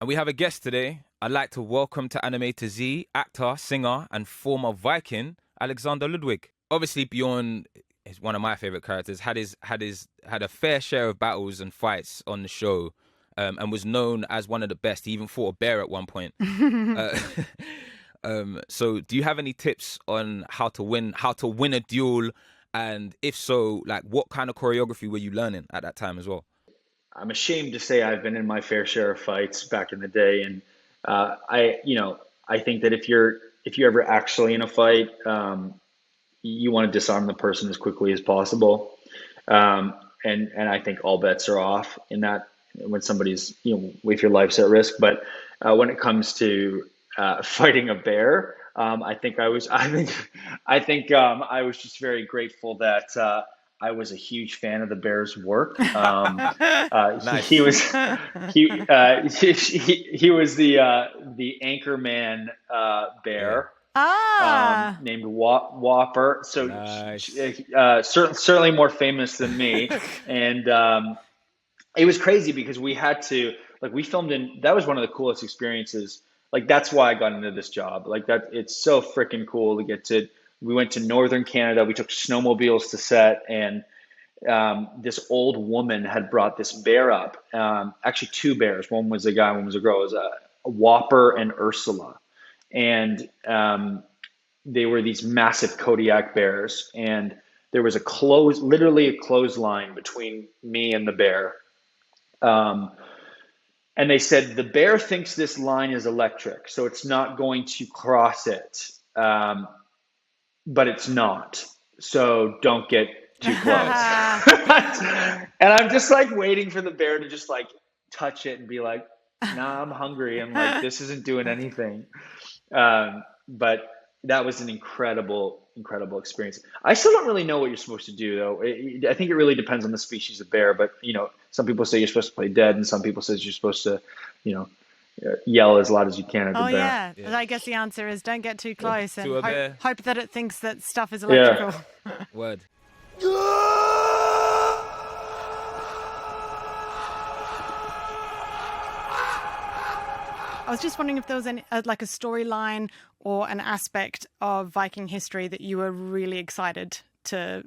And we have a guest today. I'd like to welcome to Anime to Z, actor, singer, and former Viking, Alexander Ludwig. Obviously, Bjorn is one of my favorite characters. Had a fair share of battles and fights on the show, and was known as one of the best. He even fought a bear at one point. So, do you have any tips on how to win a duel? And if so, like, what kind of choreography were you learning at that time as well? I'm ashamed to say I've been in my fair share of fights back in the day, and I think that if you're ever actually in a fight, you want to disarm the person as quickly as possible, um, and I think all bets are off in that when somebody's if your life's at risk. But when it comes to fighting a bear, I was just very grateful that. I was a huge fan of the Bears' work. He Nice. was he was the anchor man Yeah. bear Ah. named Whopper. So Nice. certainly more famous than me, and it was crazy because we had to we filmed in that was one of the coolest experiences. Like that's why I got into this job. Like that, it's so freaking cool to get to. We went to northern Canada. We took snowmobiles to set, and this old woman had brought this bear up. Actually, two bears. One was a guy, one was a girl. It was a Whopper and Ursula, and they were these massive Kodiak bears. And there was literally a clothesline between me and the bear. Um, and they said the bear thinks this line is electric, so it's not going to cross it. But it's not. So don't get too close. And I'm just like waiting for the bear to just like touch it and be like, nah, I'm hungry. I'm like, this isn't doing anything. But that was an incredible experience. I still don't really know what you're supposed to do though. I think it really depends on the species of bear, but some people say you're supposed to play dead and some people say you're supposed to, you know, yell as loud as you can at the Oh, bear. yeah. Yeah. I guess the answer is don't get too close and To a bear. hope that it thinks that stuff is Yeah. electrical. Word. I was just wondering if there was like a storyline or an aspect of Viking history that you were really excited to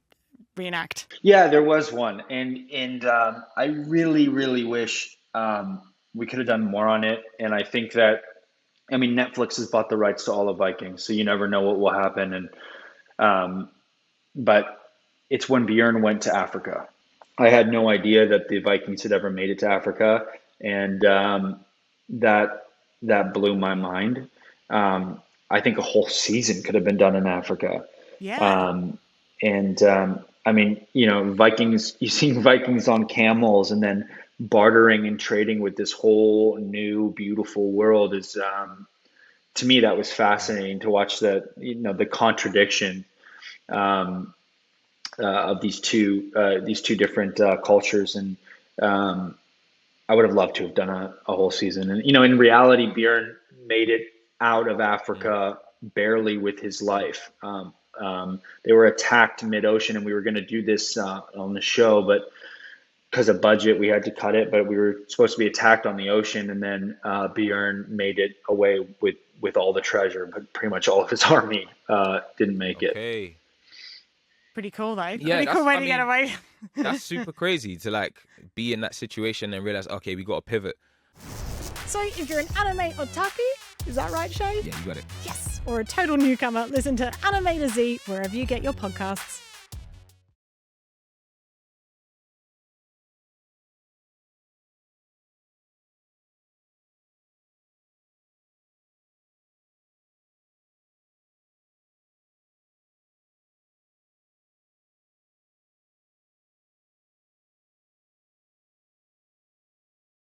reenact. Yeah, there was one, and I really wish we could have done more on it. And I think that I mean Netflix has bought the rights to all of Vikings, so you never know what will happen. And um, but it's when Bjorn went to Africa. I had no idea that the Vikings had ever made it to Africa, and that that blew my mind. I think a whole season could have been done in Africa. Yeah. Um, and I mean, Vikings, you've seen Vikings on camels and then bartering and trading with this whole new beautiful world is to me that was fascinating to watch the contradiction um, of these two different cultures. And um, I would have loved to have done a whole season. And in reality, Bjorn made it out of Mm. Africa barely with his life. They were attacked mid-ocean, and we were going to do this on the show, but because of budget, we had to cut it. But we were supposed to be attacked on the ocean, and then Bjorn made it away with all the treasure, but pretty much all of his army didn't make it. Okay. Pretty cool, though. Yeah, Pretty cool way to get away. that's super crazy to like be in that situation and realize, okay, we got to pivot. So if you're an anime otaku, is that right, Shay? Yeah, you got it. Yes. Or a total newcomer, listen to Anime to Z wherever you get your podcasts.